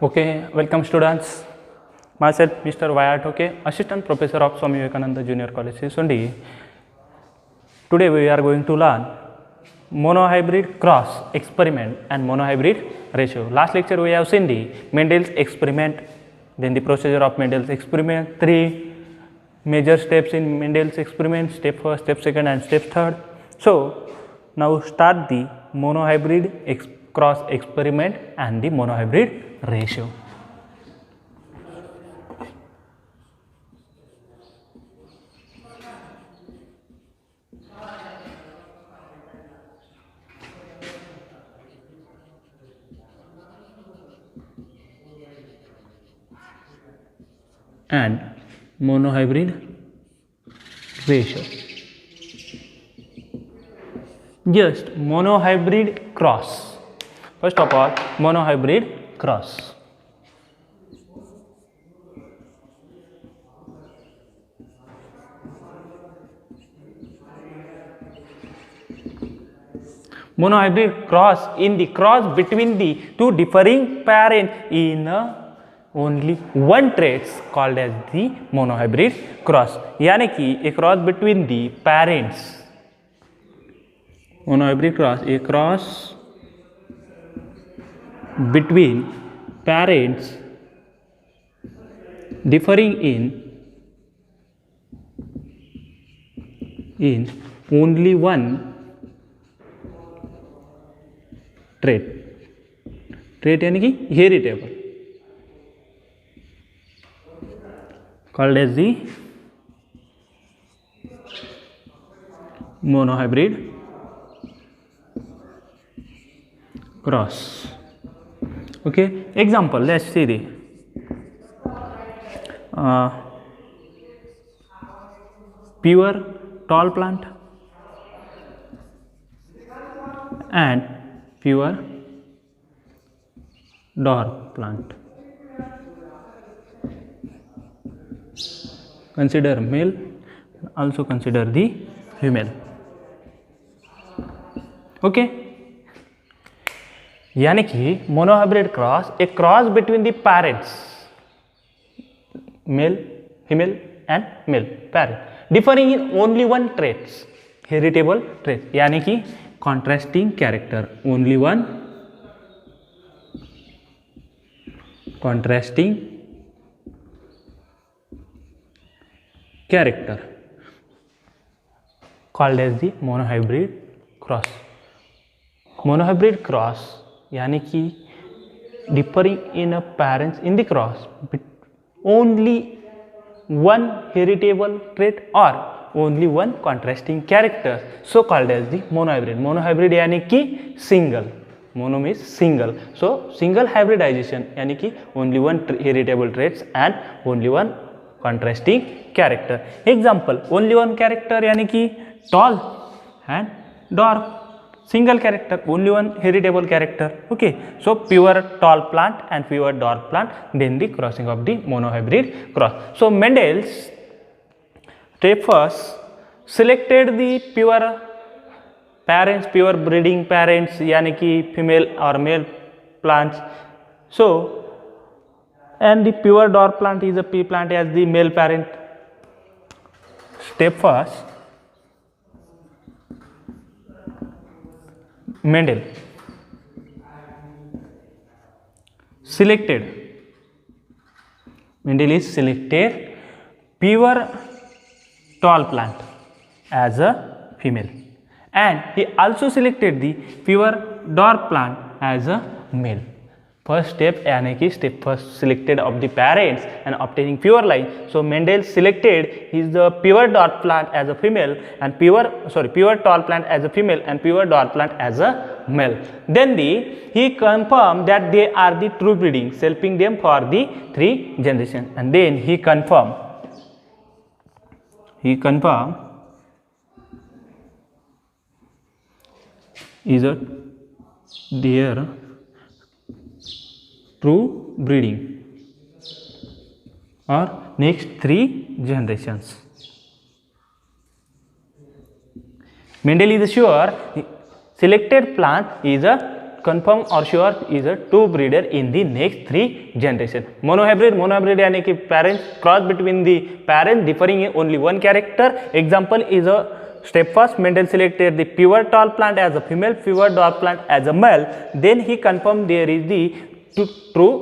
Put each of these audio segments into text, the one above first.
Okay, welcome students. Myself, Mr. Wyatt, okay, Assistant Professor of Swami Vivekananda Junior College, Sisundi. Today we are going to learn monohybrid cross experiment and monohybrid ratio. Last lecture we have seen the Mendel's experiment, then the procedure of Mendel's experiment, 3 major steps in Mendel's experiment, step first, step second and step third. So, now start the monohybrid cross experiment and the monohybrid ratio. And monohybrid ratio. Just monohybrid cross. First of all, monohybrid cross. Monohybrid cross in the cross between the two differing parents in only one traits called as the monohybrid cross. यानी कि a cross between the parents, monohybrid cross, a cross between parents differing in only one trait यानी कि heritable called as the monohybrid cross. Okay, example, let's see the pure tall plant and pure dwarf plant. Consider male, also consider the female. Okay, यानी कि monohybrid cross, a cross between the parents, male, female and male parent, differing in only one traits, heritable trait, यानी कि contrasting character, only one contrasting character called as the monohybrid cross. Monohybrid cross यानी कि differing in a parents in the cross only one heritable trait or only one contrasting character, so called as the monohybrid. Monohybrid यानी कि single, mono means single, so single hybridization यानी कि only one heritable traits and only one contrasting character. Example, only one character यानी कि tall and dwarf, single character, only one heritable character. Okay, so pure tall plant and pure dwarf plant, then the crossing of the monohybrid cross. So Mendel's step first selected the pure parents, pure breeding parents यानी कि female or male plants. So and the pure dwarf plant is a pea plant as the male parent. Step first, Mendel selected pure tall plant as a female and he also selected the pure dwarf plant as a male. First step यानी कि step first selected of the parents and obtaining pure line. So Mendel selected is the pure dwarf plant as a female and pure tall plant as a female and pure dwarf plant as a male. Then he confirmed that they are the true breeding, helping them for the 3 generations. And then he confirmed is a their true breeding or next 3 generations. Mendel is sure selected plant is a confirm or sure is a two breeder in the next 3 generation. Monohybrid यानी कि parents cross between the parents differing in only one character. Example is a step first, Mendel selected the pure tall plant as a female, pure dwarf plant as a male. Then he confirmed there is the true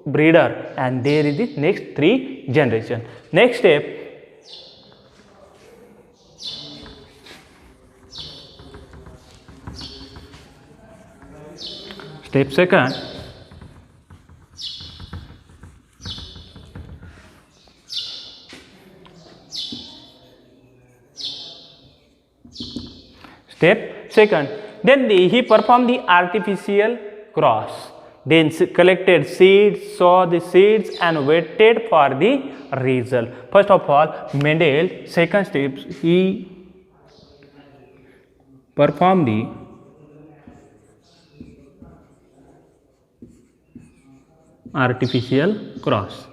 breeder and there is the next 3 generation. Next step, step second, then he performed the artificial cross, then collected seeds, saw the seeds and waited for the result. First of all, Mendel, second step, he performed the artificial cross.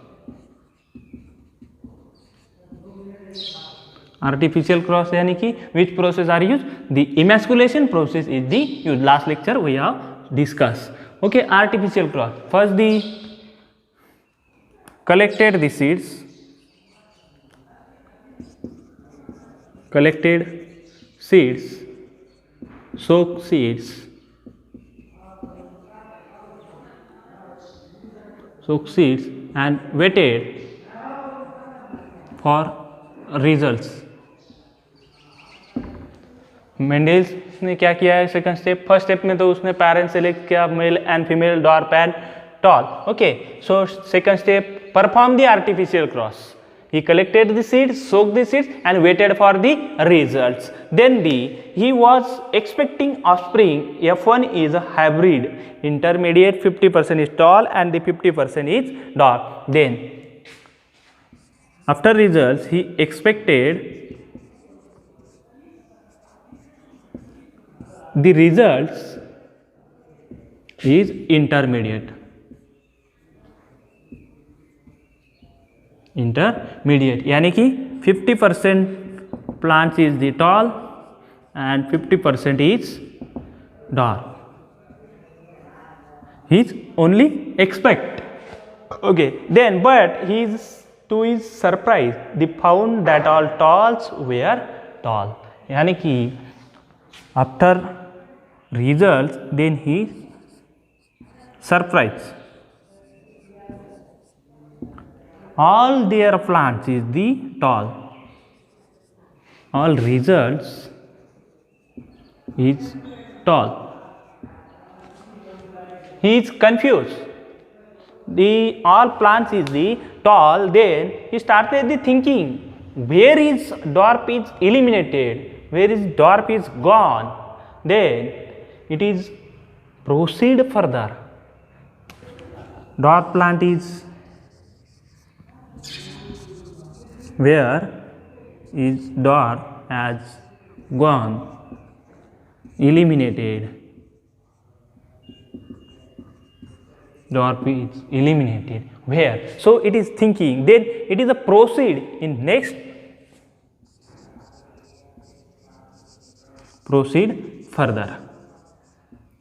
Artificial cross यानी कि which process are used? The emasculation process is the used. Last lecture we have discussed. Okay, artificial cross. First the collected the seeds, soaked seeds, and waited for results. Mendel's ने क्या किया है second step? First step में तो उसने parent select किया, male and female, dwarf and tall. Okay, so second step, perform the artificial cross. He collected the seeds, soaked the seeds and waited for the results. Then he was expecting offspring. F1 is a hybrid. Intermediate 50% is tall and the 50% is dwarf. Then after results he expected the results is intermediate. यानी कि 50% plants is the tall and 50% is dwarf. He's only expect. Okay, then but he's to his surprise they found that all talls were tall. यानी कि after results then he surprised. All their plants is the tall. All results is tall. He is confused. The all plants is the tall. Then he started the thinking, where is dwarf is eliminated, where is dwarf is gone. Then it is proceed further. Dwarf plant is where is dwarf has gone, eliminated. Dwarf is eliminated. Where? So it is thinking. Then it is a proceed in next. Proceed further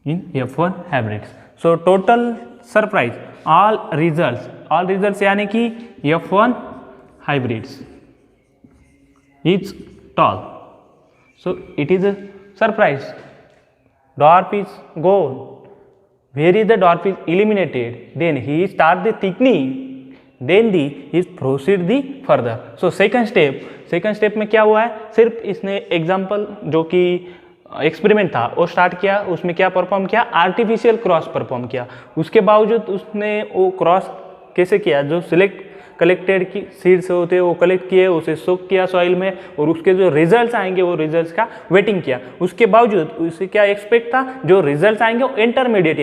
in F1 hybrids. So total surprise. All results यानी कि F1 hybrids is tall. So it is a surprise. Dwarf is gone. Where is the dwarf is eliminated. Then he start the thickening. Then he proceed the further. So second step में क्या हुआ है? सिर्फ इसने example जो कि experiment था वो स्टार्ट किया, उसमें क्या परफॉर्म किया? आर्टिफिशियल क्रॉस परफॉर्म किया. उसके बावजूद उसने वो क्रॉस कैसे किया? जो कलेक्टेड की सीड्स होते हैं वो कलेक्ट किए, उसे सोक किया सॉइल में और उसके जो रिजल्ट्स आएंगे वो रिजल्ट्स का वेटिंग किया. उसके बावजूद उसे क्या एक्सपेक्ट था? जो रिजल्ट्स आएंगे वो इंटरमीडिएट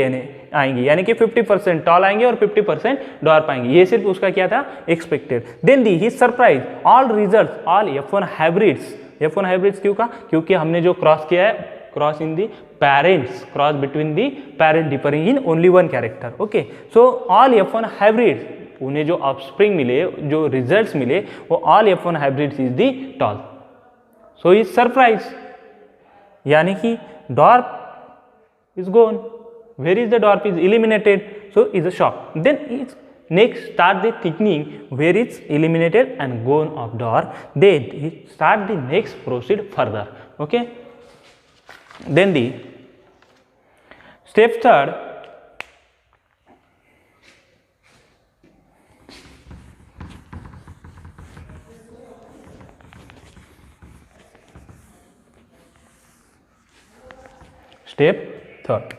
आएंगे, यानी कि 50% टॉल आएंगे और 50% डॉर्फ आएंगे. ये सिर्फ उसका क्या था? Expected. Then he surprise all results all F1 hybrids क्यों का? क्योंकि हमने जो क्रॉस किया है, cross in the parents, cross between the parent differing in only one character. Okay, so all F1 hybrids, उन्हें जो ऑफस्प्रिंग मिले, जो रिजल्ट्स मिले, वो all F1 hybrids is the tall. So is surprise, यानी कि dwarf is gone, where is the dwarf is eliminated, so is a shock. Then it's next start the thickening where it's eliminated and gone of dwarf, then it start the next proceed further. Okay, then the step third, step third,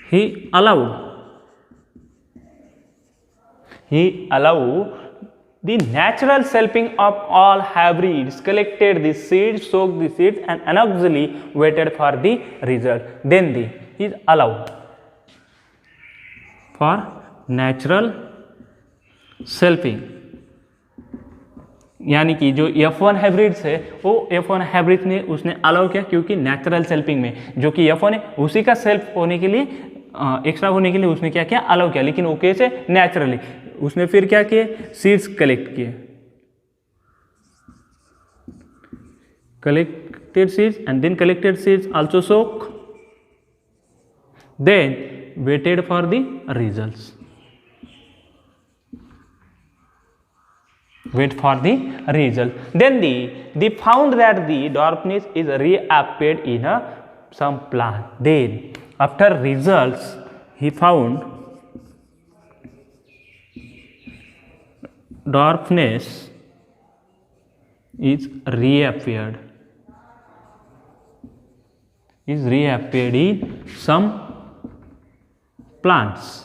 he allowed the natural selfing of all hybrids, collected the seeds, soaked the seeds and anonymously waited for the result. Then the is allowed for natural selfing, यानी कि जो F1 hybrids है वो F1 hybrid ने उसने allow किया क्योंकि natural selfing में जो कि F1 है उसी का सेल्फ होने के लिए एक्स्ट्रा होने के लिए उसने क्या किया, अलाउ किया, लेकिन वो कैसे, नेचुरली। उसने फिर क्या किए, सीड्स कलेक्ट किए, collected seeds and then collected seeds also soak, then waited for the results, wait for the result. Then they found that the dwarfness is reappeared in some plant. Then after results he found dwarfness is reappeared in some plants.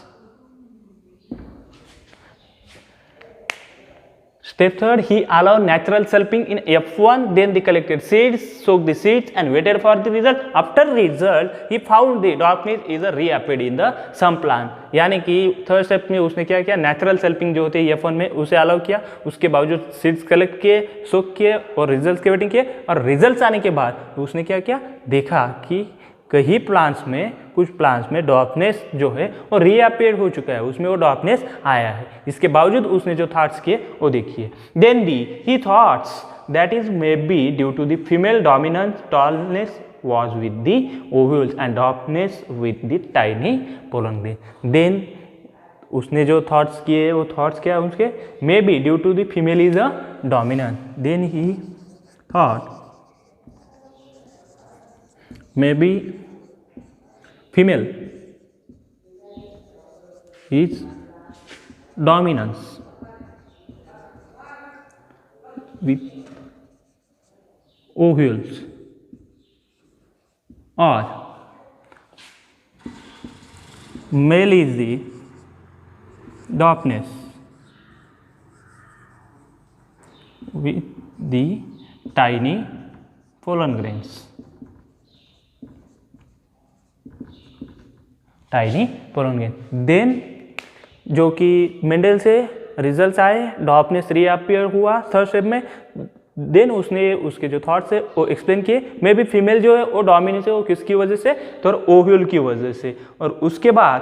Step third, he allowed natural selfing in F1, then they collected seeds, soaked the seeds and waited for the result. After result, he found the dwarfness is reappeared in the some plant. यानी कि third step में उसने क्या किया, natural selfing जो होती है F1 में उसे अलाउ किया, उसके बावजूद सीड्स कलेक्ट किए, सोक किए और रिजल्ट्स की वेटिंग किए, और रिजल्ट्स आने के बाद उसने क्या किया, देखा कि कई प्लांट्स में, कुछ प्लांट्स में डॉर्फनेस जो है वो रीअपेयर हो चुका है, उसमें वो डॉर्फनेस आया है। इसके बावजूद उसने जो थॉट्स किए वो देखिए। Then he thoughts that is may be due to the female dominance tallness was with the ovules and dwarfness with the tiny pollen grain. Then उसने जो थॉट्स किए वो थॉट्स क्या उसके, may be due to the female is a dominant, then he thought may be female is dominance with ovules or male is the dwarfness with the tiny pollen grains. Tiny pollen grain. Then जो कि Mendel से results आए, dwarfness reappear हुआ third step में। Then उसने उसके जो thoughts है वो एक्सप्लेन किए, मे बी फीमेल जो है वो डोमिनेंस है वो किसकी वजह से, तो ओव्यूल की वजह से। और उसके बाद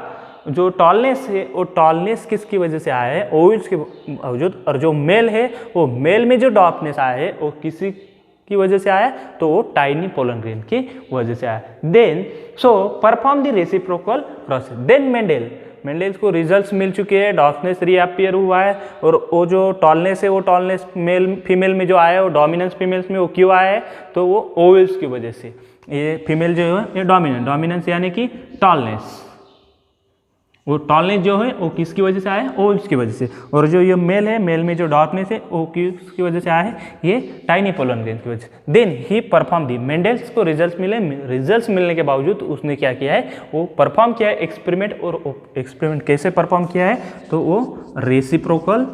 जो टॉलनेस है वो टॉलनेस किसकी वजह से आया है, ओव्यूल्स के बावजूद। और जो मेल है वो मेल में जो डॉर्फनेस आया है वो किसी की वजह से आया, तो वो टाइनी पोलन ग्रेन की वजह से आया। Then so perform the reciprocal process. Then Mendel को रिजल्ट्स मिल चुके हैं, डॉर्फनेस रीअपियर हुआ है, और वो जो टॉलनेस है वो टॉलनेस मेल फीमेल में जो आया है वो डोमिनेंस फीमेल्स में वो क्यों आया है, तो वो ओवल्स की वजह से। ये फीमेल जो है ये डोमिनेंस यानी कि टॉलनेस, वो टॉलनेस जो है वो किसकी वजह से आया है, ओवल्स की वजह से। और जो ये मेल है, मेल में जो डॉर्फनेस है वो किसकी वजह से आया है, ये टाइनी पोलन ग्रेन की वजह से। Then he perform the, Mendel's को रिजल्ट्स मिले, रिजल्ट्स मिलने के बावजूद उसने क्या किया है, वो परफॉर्म किया है एक्सपेरिमेंट। और एक्सपेरिमेंट कैसे परफॉर्म किया है, तो वो रेसिप्रोकल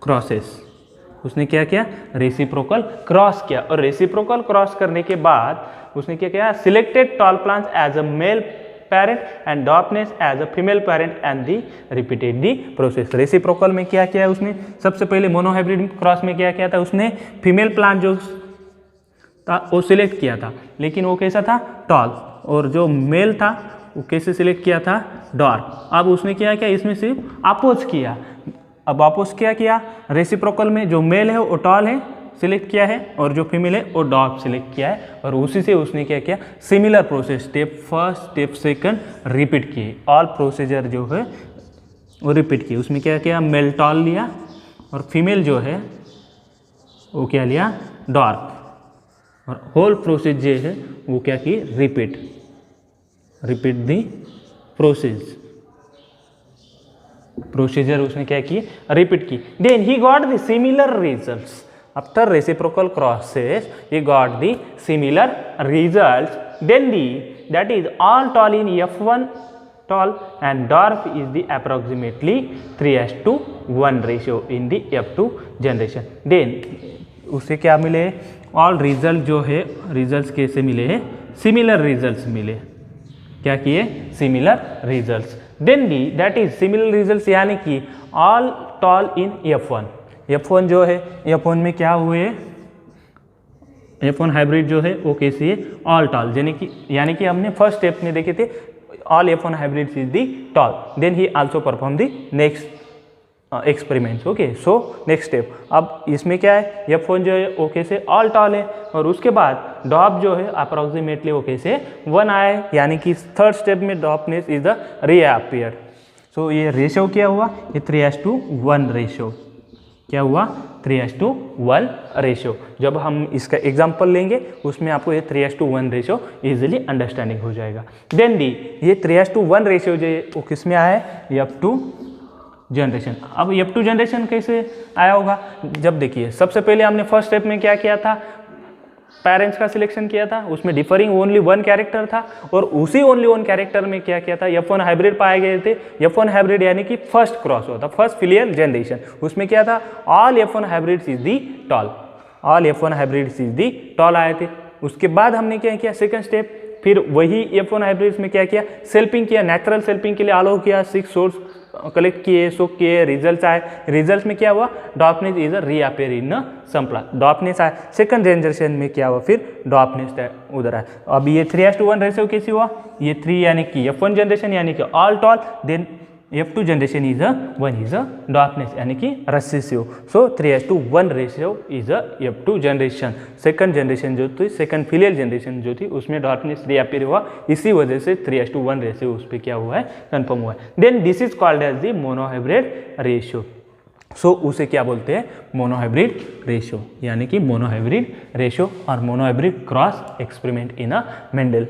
क्रॉसेस, उसने क्या किया, रेसिप्रोकल क्रॉस किया। और रेसिप्रोकल क्रॉस करने के बाद उसने क्या किया, selected tall plants as a male parent and dwarfness as a female parent and the repeated the process। Reciprocal में क्या किया है उसने, सबसे पहले मोनोहाइब्रिड क्रॉस में क्या किया था उसने, फीमेल प्लांट जो था वो सिलेक्ट किया था, लेकिन वो कैसा था, टॉल। और जो मेल था वो कैसे सिलेक्ट किया था, डॉर्फ। अब उसने क्या किया, इसमें सिर्फ अपोज किया। अब अपोज क्या किया, रेसिप्रोकल में जो मेल है वो टॉल है सिलेक्ट किया है और जो फीमेल है वो डॉग सिलेक्ट किया है, और उसी से उसने क्या किया, similar process step first step second repeat किए, ऑल प्रोसीजर जो है वो रिपीट किए। उसमें क्या किया, मेल टॉल लिया और फीमेल जो है वो क्या लिया, डार्क, और होल प्रोसेस जो है वो क्या की, रिपीट दी प्रोसीजर उसने क्या की, रिपीट की। Then he got the similar results after reciprocal crosses, he got the similar results. Then the that is all tall in F1 tall and dwarf is the approximately 3:1 ratio in the F2 generation. Then उससे क्या मिले, all result जो है results कैसे मिले हैं, similar results मिले, क्या किए, similar results. Then the that is similar results यानी कि ऑल टॉल इन F1 जो है F1 में क्या हुए, F1 हाइब्रिड जो है वो कैसी है, ऑल टॉल, यानी कि हमने फर्स्ट स्टेप में देखे थे all F1 hybrid is the tall. Then he also perform the next experiments. Okay, so next step, अब इसमें क्या है, F1 जो है वो कैसे ऑल टॉल है, और उसके बाद डॉप जो है अप्रोक्सीमेटली वो कैसे 1 आए, यानी कि थर्ड स्टेप में डॉपनेस इज द रीअपियर। सो ये रेशियो क्या हुआ, ये 3:1 रेशियो, क्या हुआ, 3:1 रेशियो। जब हम इसका एग्जाम्पल लेंगे उसमें आपको ये 3:1 रेशियो इजीली अंडरस्टैंडिंग हो जाएगा। देन दी ये 3:1 रेशियो जो है वो किस में आया है, F2 जनरेशन। अब F2 जनरेशन कैसे आया होगा, जब देखिए सबसे पहले हमने फर्स्ट स्टेप में क्या किया था, पेरेंट्स का सिलेक्शन किया था, उसमें डिफरिंग ओनली 1 कैरेक्टर था, और उसी ओनली 1 कैरेक्टर में क्या किया था, F1 हाइब्रिड पाए गए थे। F1 हाइब्रिड यानी कि फर्स्ट क्रॉस होता, फर्स्ट फिलियल जनरेशन, उसमें क्या था, all F1 hybrids is the tall, all F1 hybrids is the tall आए थे। उसके बाद हमने क्या किया, सेकंड स्टेप, फिर वही F1 हाइब्रिड्स में क्या किया, सेल्फिंग किया, नेचुरल सेल्फिंग के लिए अलाउ किया, 6 सोर्स कलेक्ट किए, सोक किए, रिजल्ट्स आए, रिजल्ट्स में क्या हुआ, dwarfness is reappear in some plant, dwarfness आया। सेकंड जनरेशन में क्या हुआ, फिर डॉपनेस उधर आया। अब ये 3:1 रेशियो कैसे हुआ, ये 3 यानी कि F1 जनरेशन यानी कि all tall, then F2 generation is 1 is dwarfness यानी कि ratio. So 3:1 ratio is F2 generation. Second generation जो थी, सेकंड फिलियल जनरेशन जो थी, उसमें डॉपनेस रीअपियर हुआ, इसी वजह से 3:1 रेशियो उस पर क्या हुआ है, कंफर्म हुआ है। Then this is called as the monohybrid ratio. So उसे क्या बोलते हैं, मोनोहाइब्रिड रेशियो, यानी कि मोनोहाइब्रिड रेशियो और monohybrid cross experiment in a Mendel.